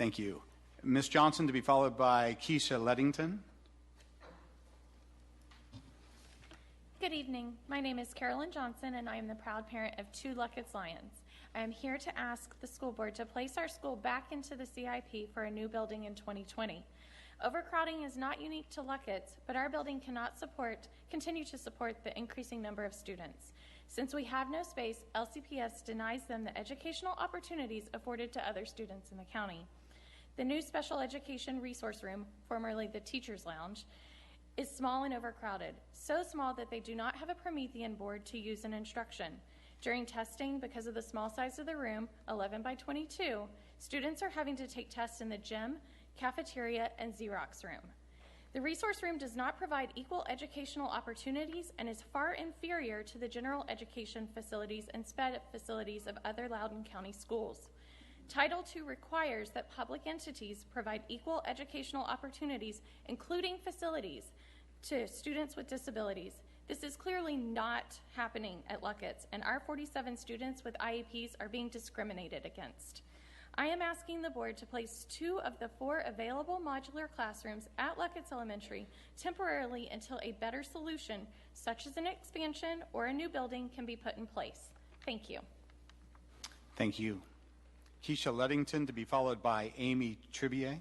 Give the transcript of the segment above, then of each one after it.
Thank you. Ms. Johnson to be followed by Keisha Leddington. Good evening. My name is Carolyn Johnson, and I am the proud parent of 2 Lucketts Lions. I am here to ask the school board to place our school back into the CIP for a new building in 2020. Overcrowding is not unique to Lucketts, but our building cannot continue to support the increasing number of students. Since we have no space, LCPS denies them the educational opportunities afforded to other students in the county. The new Special Education Resource Room, formerly the Teacher's Lounge, is small and overcrowded, so small that they do not have a Promethean board to use in instruction. During testing, because of the small size of the room, 11 by 22, students are having to take tests in the gym, cafeteria, and Xerox room. The resource room does not provide equal educational opportunities and is far inferior to the general education facilities and SPED facilities of other Loudoun County schools. Title II requires that public entities provide equal educational opportunities, including facilities, to students with disabilities. This is clearly not happening at Lucketts, and our 47 students with IEPs are being discriminated against. I am asking the board to place 2 of the 4 available modular classrooms at Lucketts Elementary temporarily until a better solution, such as an expansion or a new building, can be put in place. Thank you. Thank you. Keisha Leddington to be followed by Amy Tribier.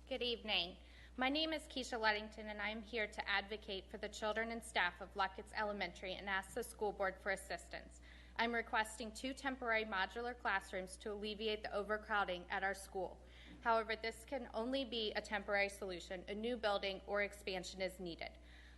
Good evening. My name is Keisha Leddington, and I am here to advocate for the children and staff of Lucketts Elementary and ask the school board for assistance. I'm requesting 2 temporary modular classrooms to alleviate the overcrowding at our school. However, this can only be a temporary solution. A new building or expansion is needed.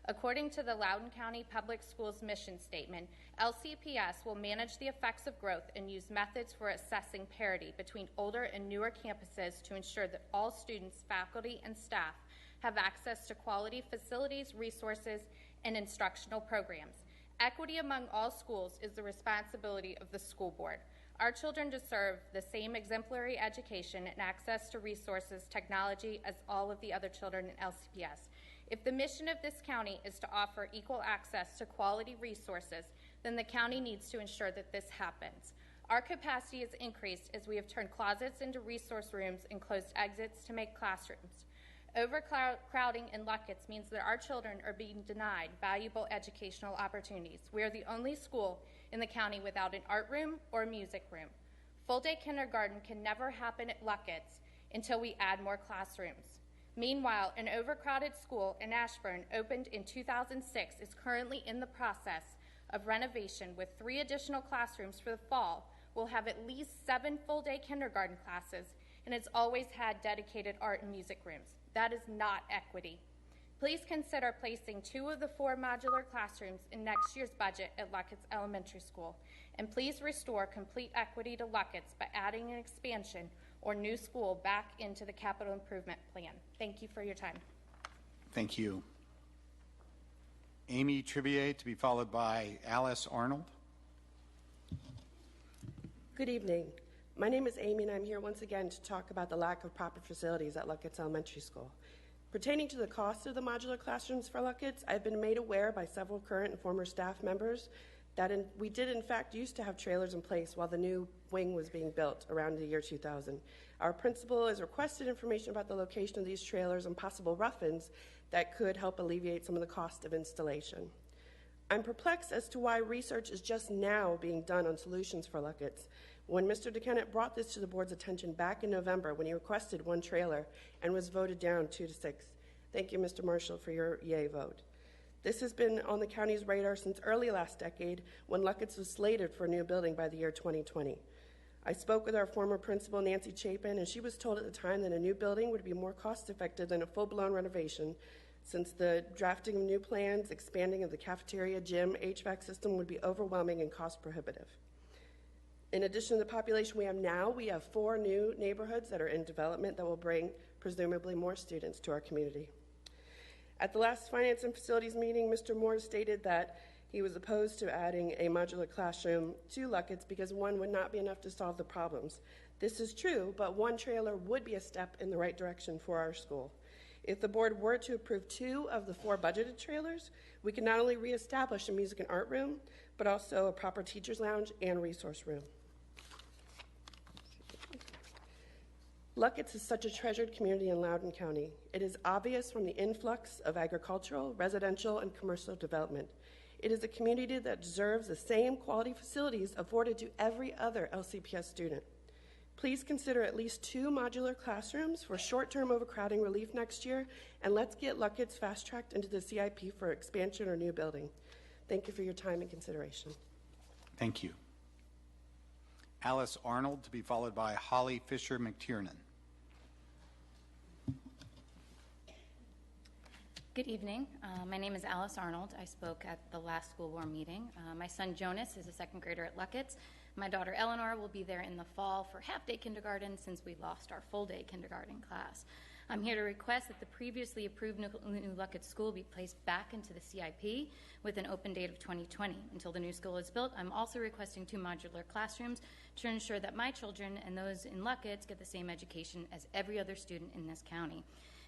According to the Loudoun County Public Schools mission statement, LCPS will manage the effects of growth and use methods for assessing parity between older and newer campuses to ensure that all students, faculty, and staff have access to quality facilities, resources, and instructional programs. Equity among all schools is the responsibility of the school board. Our children deserve the same exemplary education and access to resources, technology as all of the other children in LCPS. If the mission of this county is to offer equal access to quality resources, then the county needs to ensure that this happens. Our capacity has increased as we have turned closets into resource rooms and closed exits to make classrooms. Overcrowding in Lucketts means that our children are being denied valuable educational opportunities. We are the only school in the county without an art room or music room. Full-day kindergarten can never happen at Lucketts until we add more classrooms. Meanwhile, an overcrowded school in Ashburn, opened in 2006, is currently in the process of renovation with 3 additional classrooms for the fall. Will have at least 7 full-day kindergarten classes, and it's always had dedicated art and music rooms. That is not equity. Please consider placing 2 of the 4 modular classrooms in next year's budget at Lucketts Elementary School. And please restore complete equity to Lucketts by adding an expansion or new school back into the capital improvement plan. Thank you for your time. Thank you. Amy Tribier to be followed by Alice Arnold. Good evening. My name is Amy, and I'm here once again to talk about the lack of proper facilities at Lucketts Elementary School. Pertaining to the cost of the modular classrooms for Lucketts, I've been made aware by several current and former staff members that we did in fact used to have trailers in place while the new wing was being built around the year 2000. Our principal has requested information about the location of these trailers and possible rough-ins that could help alleviate some of the cost of installation. I'm perplexed as to why research is just now being done on solutions for Lucketts, when Mr. DeKenipp brought this to the board's attention back in November when he requested 1 trailer and was voted down 2-6. Thank you, Mr. Marshall, for your yay vote. This has been on the county's radar since early last decade when Lucketts was slated for a new building by the year 2020. I spoke with our former principal, Nancy Chapin, and she was told at the time that a new building would be more cost-effective than a full-blown renovation, since the drafting of new plans, expanding of the cafeteria, gym, HVAC system would be overwhelming and cost-prohibitive. In addition to the population we have now, we have 4 new neighborhoods that are in development that will bring, presumably, more students to our community. At the last Finance and Facilities meeting, Mr. Moore stated that he was opposed to adding a modular classroom to Lucketts because 1 would not be enough to solve the problems. This is true, but 1 trailer would be a step in the right direction for our school. If the board were to approve 2 of the 4 budgeted trailers, we can not only reestablish a music and art room, but also a proper teacher's lounge and resource room. Lucketts is such a treasured community in Loudoun County. It is obvious from the influx of agricultural, residential, and commercial development. It is a community that deserves the same quality facilities afforded to every other LCPS student. Please consider at least 2 modular classrooms for short-term overcrowding relief next year, and let's get Lucketts fast-tracked into the CIP for expansion or new building. Thank you for your time and consideration. Thank you. Alice Arnold, to be followed by Holly Fisher McTiernan. Good evening. My name is Alice Arnold. I spoke at the last school board meeting. My son Jonas is a second grader at Lucketts. My daughter Eleanor will be there in the fall for half-day kindergarten since we lost our full-day kindergarten class. I'm here to request that the previously approved new Lucketts school be placed back into the CIP with an open date of 2020. Until the new school is built, I'm also requesting 2 modular classrooms to ensure that my children and those in Lucketts get the same education as every other student in this county.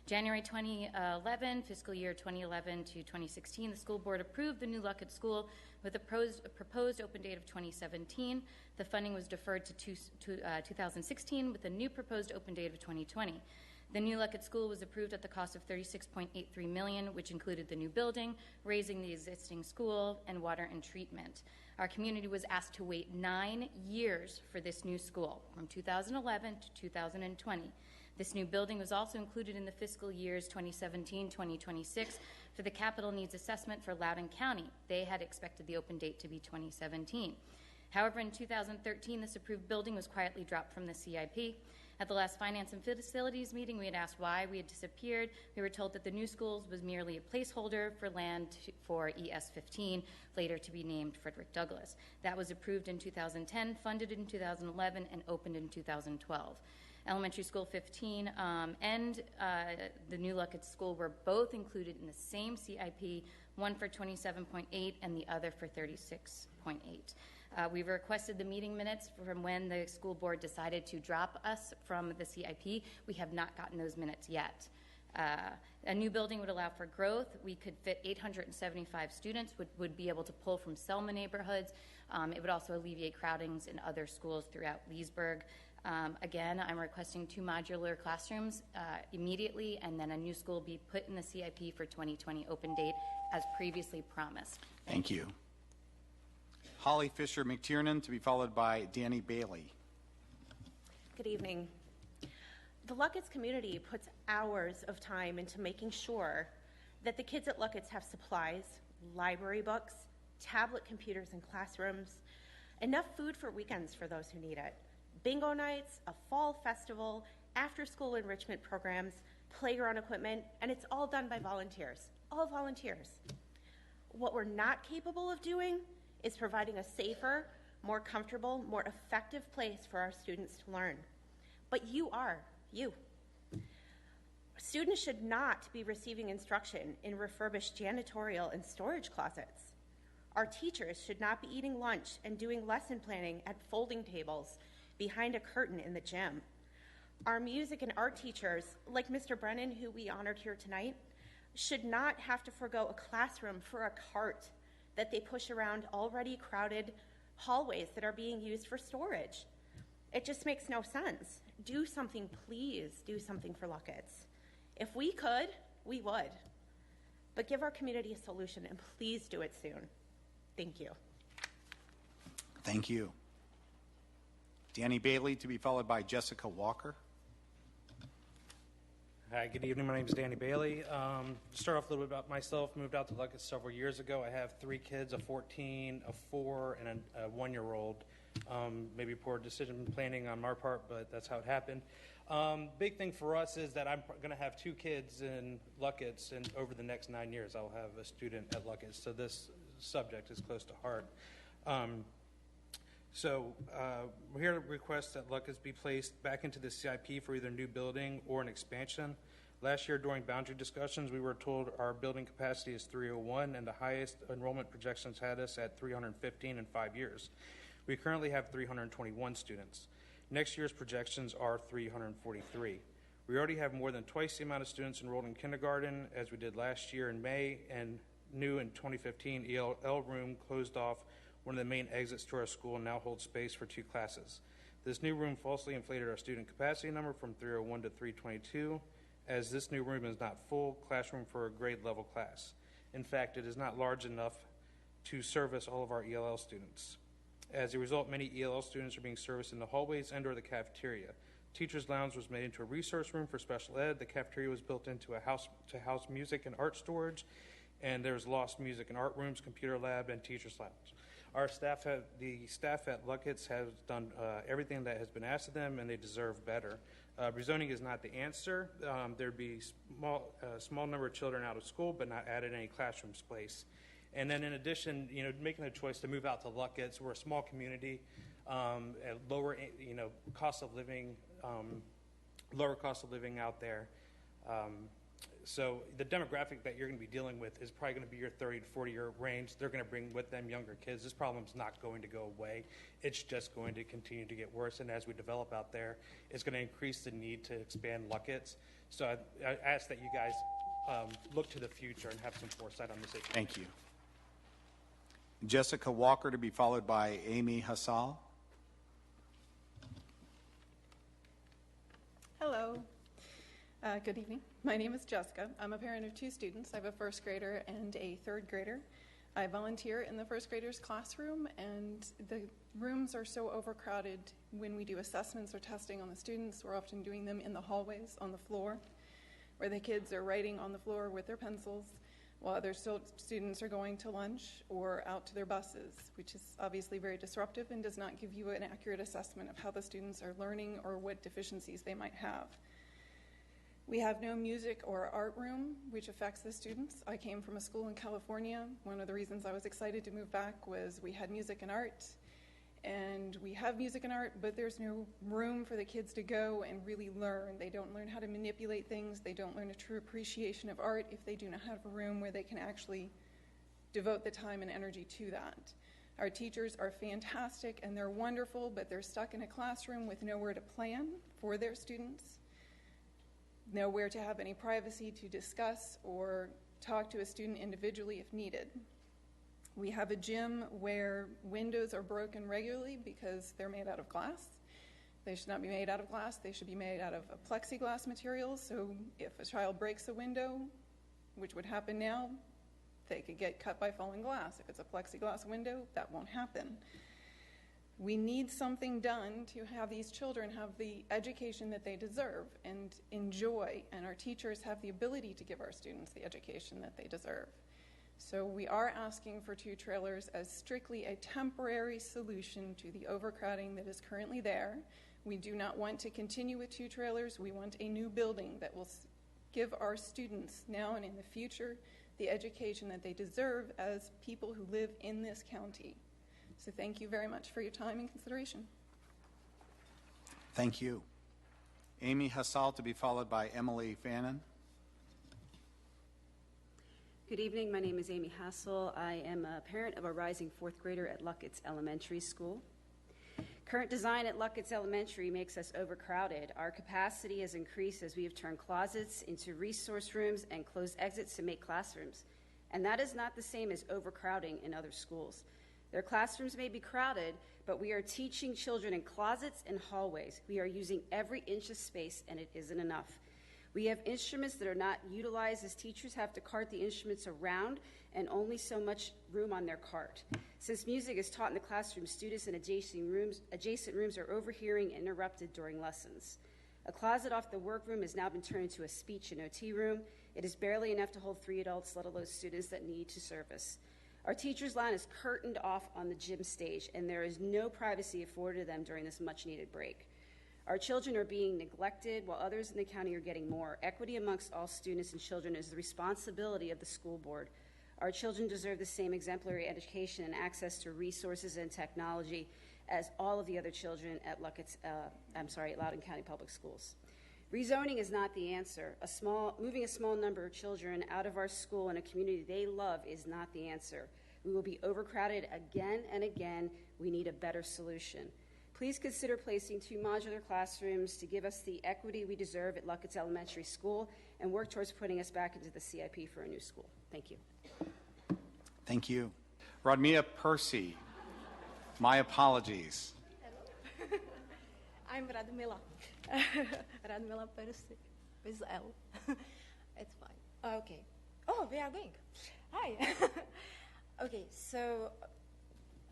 January 2011, fiscal year 2011 to 2016, the school board approved the new Lucketts school with a proposed open date of 2017. The funding was deferred to 2016 with a new proposed open date of 2020. The new Lucketts school was approved at the cost of $36.83 million, which included the new building, raising the existing school, and water and treatment. Our community was asked to wait 9 years for this new school, from 2011 to 2020. This new building was also included in the fiscal years 2017-2026 for the capital needs assessment for Loudoun County. They had expected the open date to be 2017. However, in 2013, this approved building was quietly dropped from the CIP. At the last Finance and Facilities meeting, we had asked why we had disappeared. We were told that the new schools was merely a placeholder for land for ES-15, later to be named Frederick Douglass. That was approved in 2010, funded in 2011, and opened in 2012. Elementary School 15 and the new Lucketts School were both included in the same CIP, one for 27.8 and the other for 36.8. We've requested the meeting minutes from when the school board decided to drop us from the CIP. We have not gotten those minutes yet. A new building would allow for growth. We could fit 875 students, would be able to pull from Selma neighborhoods. It would also alleviate crowdings in other schools throughout Leesburg. Again, I'm requesting 2 modular classrooms immediately, and then a new school be put in the CIP for 2020 open date as previously promised. Thank you. Holly Fisher McTiernan, to be followed by Danny Bailey. Good evening. The Lucketts community puts hours of time into making sure that the kids at Lucketts have supplies, library books, tablet computers in classrooms, enough food for weekends for those who need it, bingo nights, a fall festival, after-school enrichment programs, playground equipment, and it's all done by volunteers, all volunteers. What we're not capable of doing is providing a safer, more comfortable, more effective place for our students to learn. But you are, you. Students should not be receiving instruction in refurbished janitorial and storage closets. Our teachers should not be eating lunch and doing lesson planning at folding tables behind a curtain in the gym. Our music and art teachers, like Mr. Brennan, who we honored here tonight, should not have to forgo a classroom for a cart that they push around already crowded hallways that are being used for storage. It just makes no sense. Do something, please do something for Lucketts. If we could, we would. But give our community a solution, and please do it soon. Thank you. Thank you. Danny Bailey, to be followed by Jessica Walker. Hi, good evening. My name is Danny Bailey. Start off a little bit about myself. Moved out to Lucketts several years ago. I have 3 kids, a 14, a 4, and a 1-year-old. Maybe poor decision planning on our part, but that's how it happened. Big thing for us is that I'm going to have 2 kids in Lucketts, and over the next 9 years, I'll have a student at Lucketts. So this subject is close to heart. We're here to request that Lucketts be placed back into the CIP for either a new building or an expansion. Last year during boundary discussions, we were told our building capacity is 301, and the highest enrollment projections had us at 315 in 5 years. We currently have 321 students. Next year's projections are 343. We already have more than twice the amount of students enrolled in kindergarten as we did last year in May, and new in 2015, ELL room closed off one of the main exits to our school and now holds space for 2 classes. This new room falsely inflated our student capacity number from 301 to 322, as this new room is not full classroom for a grade level class. In fact, it is not large enough to service all of our ELL students. As a result, many ELL students are being serviced in the hallways and or the cafeteria. Teachers' lounge was made into a resource room for special ed. The cafeteria was built into a house to house music and art storage, and there's lost music and art rooms, computer lab, and teachers' lounge. The staff at Lucketts has done everything that has been asked of them, and they deserve better. Rezoning is not the answer. There'd be a small number of children out of school, but not added any classroom space. And then in addition, making a choice to move out to Lucketts, we're a small community, at lower, cost of living, lower cost of living out there. So the demographic that you're going to be dealing with is probably going to be your 30 to 40-year range. They're going to bring with them younger kids. This problem's not going to go away. It's just going to continue to get worse. And as we develop out there, it's going to increase the need to expand Lucketts. So I ask that you guys look to the future and have some foresight on this issue. Thank you. Jessica Walker to be followed by Amy Hassal. Hello. Good evening. My name is Jessica. I'm a parent of two students. I have a first grader and a third grader. I volunteer in the first grader's classroom, and the rooms are so overcrowded. When we do assessments or testing on the students, we're often doing them in the hallways on the floor, where the kids are writing on the floor with their pencils, while other students are going to lunch or out to their buses, which is obviously very disruptive and does not give you an accurate assessment of how the students are learning or what deficiencies they might have. We have no music or art room, which affects the students. I came from a school in California. One of the reasons I was excited to move back was we had music and art, and we have music and art, but there's no room for the kids to go and really learn. They don't learn how to manipulate things. They don't learn a true appreciation of art if they do not have a room where they can actually devote the time and energy to that. Our teachers are fantastic and they're wonderful, but they're stuck in a classroom with nowhere to plan for their students, nowhere to have any privacy to discuss or talk to a student individually if needed. We have a gym where windows are broken regularly because they're made out of glass. They should not be made out of glass. They should be made out of a plexiglass material, so if a child breaks a window, which would happen now, they could get cut by falling glass. If it's a plexiglass window, that won't happen. We need something done to have these children have the education that they deserve and enjoy, and our teachers have the ability to give our students the education that they deserve. So we are asking for 2 trailers as strictly a temporary solution to the overcrowding that is currently there. We do not want to continue with 2 trailers. We want a new building that will give our students now and in the future the education that they deserve as people who live in this county. So thank you very much for your time and consideration. Thank you. Amy Hassal to be followed by Emily Fannin. Good evening. My name is Amy Hassel. I am a parent of a rising 4th grader at Lucketts Elementary School. Current design at Lucketts Elementary makes us overcrowded. Our capacity has increased as we have turned closets into resource rooms and closed exits to make classrooms. And that is not the same as overcrowding in other schools. Their classrooms may be crowded, but we are teaching children in closets and hallways. We are using every inch of space, and it isn't enough. We have instruments that are not utilized as teachers have to cart the instruments around and only so much room on their cart. Since music is taught in the classroom, students in adjacent rooms are overhearing and interrupted during lessons. A closet off the workroom has now been turned into a speech and OT room. It is barely enough to hold 3 adults, let alone students that need to service. Our teachers' line is curtained off on the gym stage, and there is no privacy afforded to them during this much-needed break. Our children are being neglected while others in the county are getting more. Equity amongst all students and children is the responsibility of the school board. Our children deserve the same exemplary education and access to resources and technology as all of the other children at Loudoun County Public Schools. Rezoning is not the answer. Moving a small number of children out of our school and a community they love is not the answer. We will be overcrowded again and again. We need a better solution. Please consider placing 2 modular classrooms to give us the equity we deserve at Lucketts Elementary School and work towards putting us back into the CIP for a new school. Thank you. Thank you. Rodmia Percy, my apologies. I'm Radmila. Radmila Percy with L. It's fine. Okay. Oh, we are going. Hi. Okay, so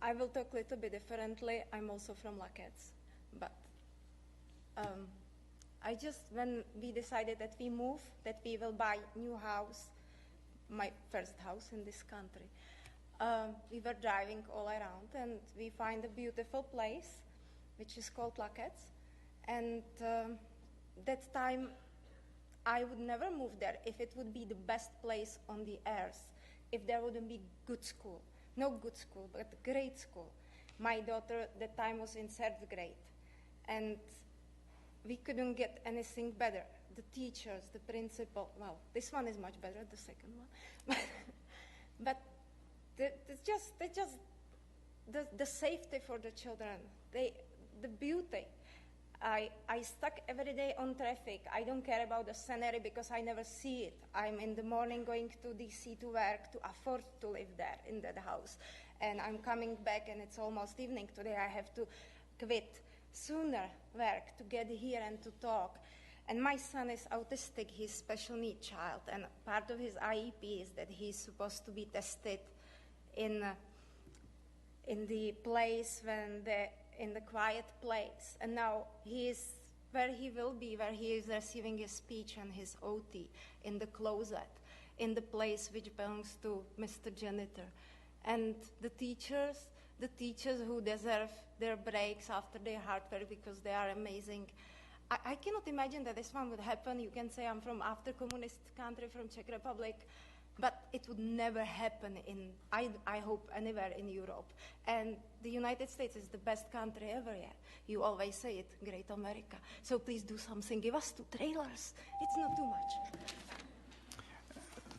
I will talk a little bit differently. I'm also from Lucketts, but when we decided that we move, that we will buy new house, my first house in this country, we were driving all around and we find a beautiful place, which is called Lucketts. And that time, I would never move there if it would be the best place on the earth, if there wouldn't be good school. No good school, but great school. My daughter at that time was in 3rd grade, and we couldn't get anything better. The teachers, the principal, well, this one is much better, the second one. But the safety for the children, the beauty. I stuck every day on traffic. I don't care about the scenery because I never see it. I'm in the morning going to DC to work to afford to live there in that house. And I'm coming back and it's almost evening today. I have to quit sooner work to get here and to talk. And my son is autistic. He's special needs child. And part of his IEP is that he's supposed to be tested in the place in the quiet place. And now he is where he will be, where he is receiving his speech and his OT, in the closet, in the place which belongs to Mr. Janitor. And the teachers who deserve their breaks after their hard work because they are amazing. I cannot imagine that this one would happen. You can say I'm from after communist country, from Czech Republic, but it would never happen I hope, anywhere in Europe. And the United States is the best country ever here. You always say it, great America. So please do something. Give us 2 trailers. It's not too much.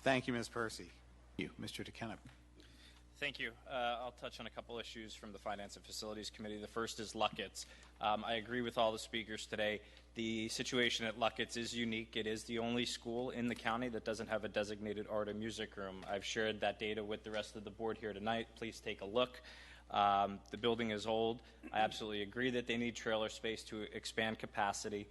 Thank you, Ms. Percy. Mr. DeKenipp. Thank you. I'll touch on a couple issues from the Finance and Facilities Committee. The first is Lucketts. I agree with all the speakers today. The situation at Lucketts is unique. It is the only school in the county that doesn't have a designated art and music room. I've shared that data with the rest of the board here tonight. Please take a look. The building is old. I absolutely agree that they need trailer space to expand capacity.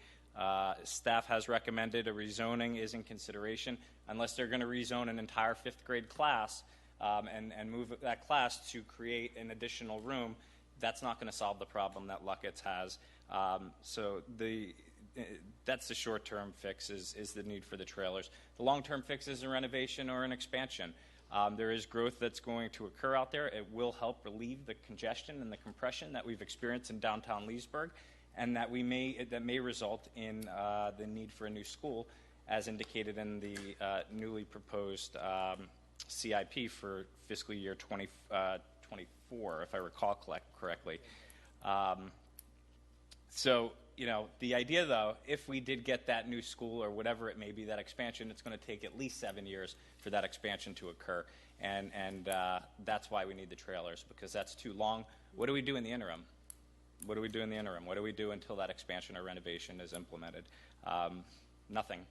Staff has recommended a rezoning is in consideration. Unless they're going to rezone an entire 5th grade class and move that class to create an additional room, that's not going to solve the problem that Lucketts has. So that's the short-term fix is the need for the trailers. The long-term fix is a renovation or an expansion. There is growth that's going to occur out there. It will help relieve the congestion and the compression that we've experienced in downtown Leesburg, and that may result in the need for a new school, as indicated in the newly proposed CIP for fiscal year 24, if I recall correctly. So, the idea, though, if we did get that new school or whatever it may be, that expansion, it's going to take at least 7 years for that expansion to occur. And that's why we need the trailers, because that's too long. What do we do in the interim? What do we do in the interim? What do we do until that expansion or renovation is implemented? Nothing.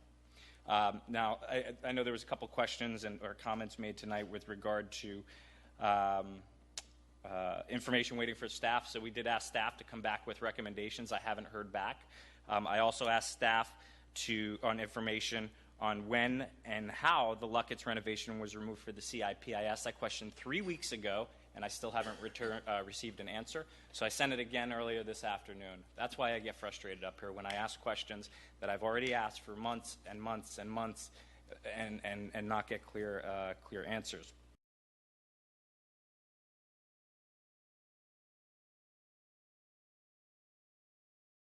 Now, I know there was a couple questions or comments made tonight with regard to information waiting for staff. So we did ask staff to come back with recommendations. I haven't heard back. I also asked staff on information on when and how the Lucketts renovation was removed for the CIP. I asked that question 3 weeks ago, and I still haven't received an answer. So I sent it again earlier this afternoon. That's why I get frustrated up here when I ask questions that I've already asked for months and months and months and not get clear answers.